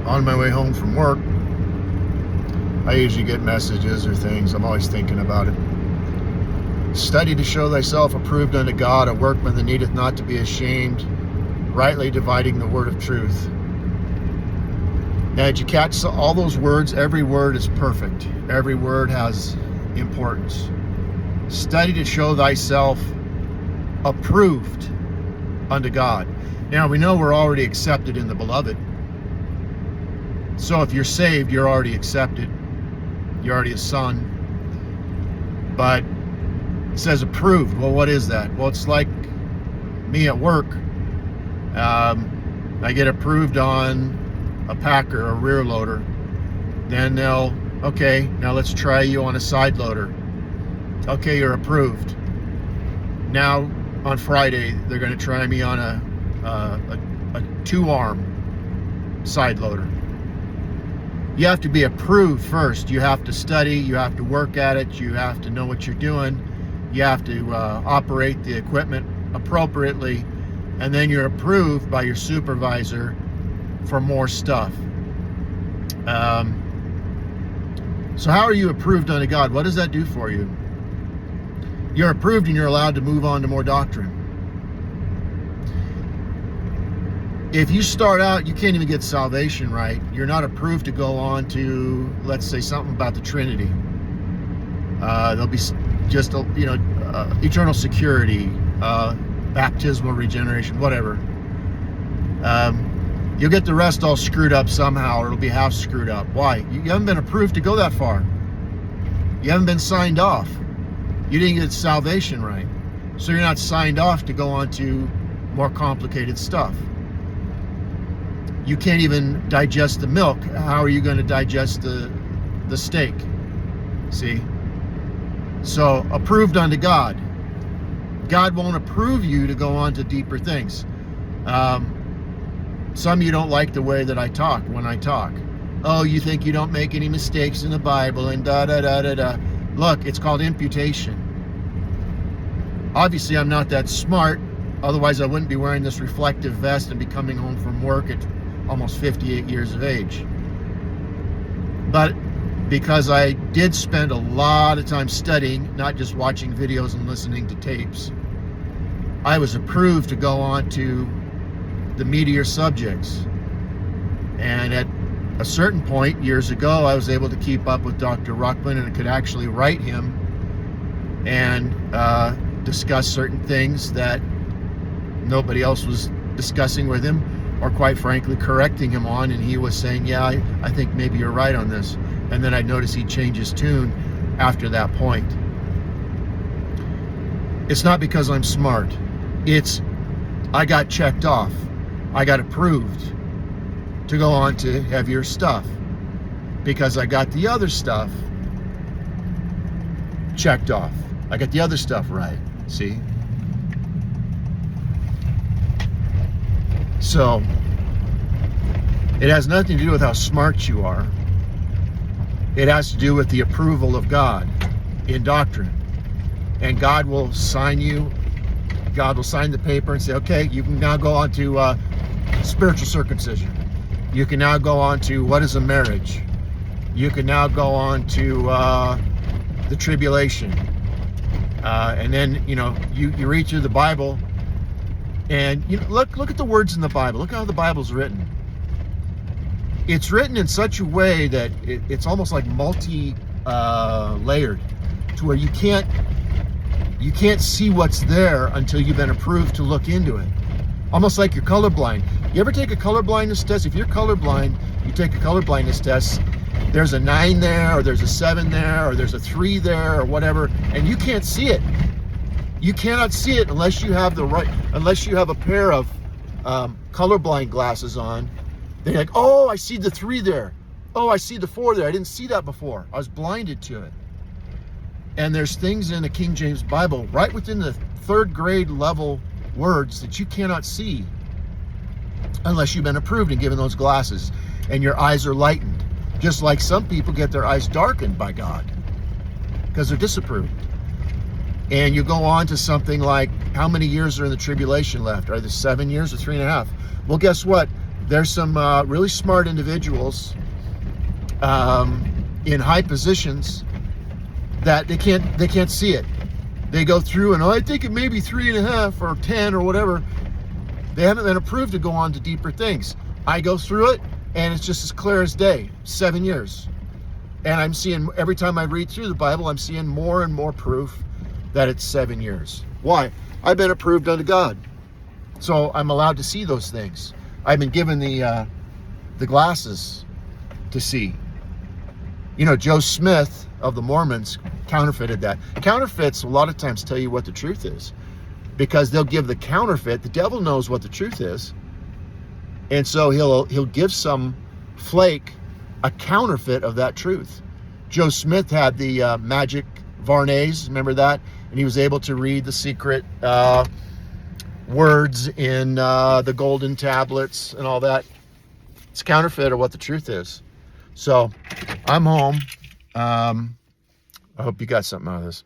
on my way home from work, I usually get messages or things. I'm always thinking about it. Study to show thyself approved unto God, a workman that needeth not to be ashamed, rightly dividing the word of truth. Now, did you catch all those words? Every word is perfect. Every word has importance. Study to show thyself approved unto God. Now, we know we're already accepted in the beloved. So if you're saved, you're already accepted. You're already a son. But it says approved. Well, what is that? Well, it's like me at work. I get approved on a packer, a rear loader. Then they'll, okay, now let's try you on a side loader. Okay, you're approved. Now on Friday, they're going to try me on a two-arm side loader. You have to be approved first. You have to study, you have to work at it, you have to know what you're doing, you have to operate the equipment appropriately, and then you're approved by your supervisor for more stuff. So how are you approved unto God? What does that do for you? You're approved and you're allowed to move on to more doctrine. If you start out, you can't even get salvation right. You're not approved to go on to, let's say, something about the Trinity. There'll be just, eternal security, baptismal regeneration, whatever. You'll get the rest all screwed up somehow, or it'll be half screwed up. Why? You haven't been approved to go that far. You haven't been signed off. You didn't get salvation right. So you're not signed off to go on to more complicated stuff. You can't even digest the milk. How are you going to digest the steak? See? So, approved unto God. God won't approve you to go on to deeper things. Some of you don't like the way that I talk when I talk. Oh, you think you don't make any mistakes in the Bible and da-da-da-da-da. Look, it's called imputation. Obviously, I'm not that smart. Otherwise, I wouldn't be wearing this reflective vest and be coming home from work at almost 58 years of age. But because I did spend a lot of time studying, not just watching videos and listening to tapes, I was approved to go on to the meatier subjects. And at a certain point, years ago, I was able to keep up with Dr. Ruckman, and I could actually write him and discuss certain things that nobody else was discussing with him, or quite frankly correcting him on, and he was saying, yeah, I think maybe you're right on this. And then I'd notice he'd change his tune after that point. It's not because I'm smart. It's I got checked off. I got approved to go on to heavier stuff because I got the other stuff checked off. I got the other stuff right. See? So, it has nothing to do with how smart you are. It has to do with the approval of God in doctrine. And God will sign you. God will sign the paper and say, okay, you can now go on to spiritual circumcision. You can now go on to what is a marriage. You can now go on to the tribulation. And then, you read through the Bible, and look at the words in the Bible. Look how the Bible's written. It's written in such a way that it's almost like multi-layered, to where you can't see what's there until you've been approved to look into it. Almost like you're colorblind. You ever take a colorblindness test? If you're colorblind, you take a colorblindness test. There's a 9 there, or there's a 7 there, or there's a 3 there, or whatever, and you can't see it. You cannot see it unless you have a pair of colorblind glasses on. They're like, oh, I see the 3 there. Oh, I see the 4 there. I didn't see that before. I was blinded to it. And there's things in the King James Bible right within the 3rd grade level words that you cannot see unless you've been approved and given those glasses and your eyes are lightened. Just like some people get their eyes darkened by God because they're disapproved. And you go on to something like, how many years are in the tribulation left? Are there 7 years or 3.5? Well, guess what? There's some really smart individuals in high positions that they can't see it. They go through and, oh, I think it may be 3.5 or 10 or whatever. They haven't been approved to go on to deeper things. I go through it and it's just as clear as day. 7 years. And I'm seeing, every time I read through the Bible, I'm seeing more and more proof that it's 7 years. Why? I've been approved unto God. So I'm allowed to see those things. I've been given the glasses to see. You know, Joe Smith of the Mormons counterfeited that. Counterfeits a lot of times tell you what the truth is, because they'll give the counterfeit. The devil knows what the truth is, and so he'll give some flake a counterfeit of that truth. Joe Smith had the magic Varnays, remember that? And he was able to read the secret words in the golden tablets and all that. It's counterfeit of what the truth is. So I'm home. I hope you got something out of this.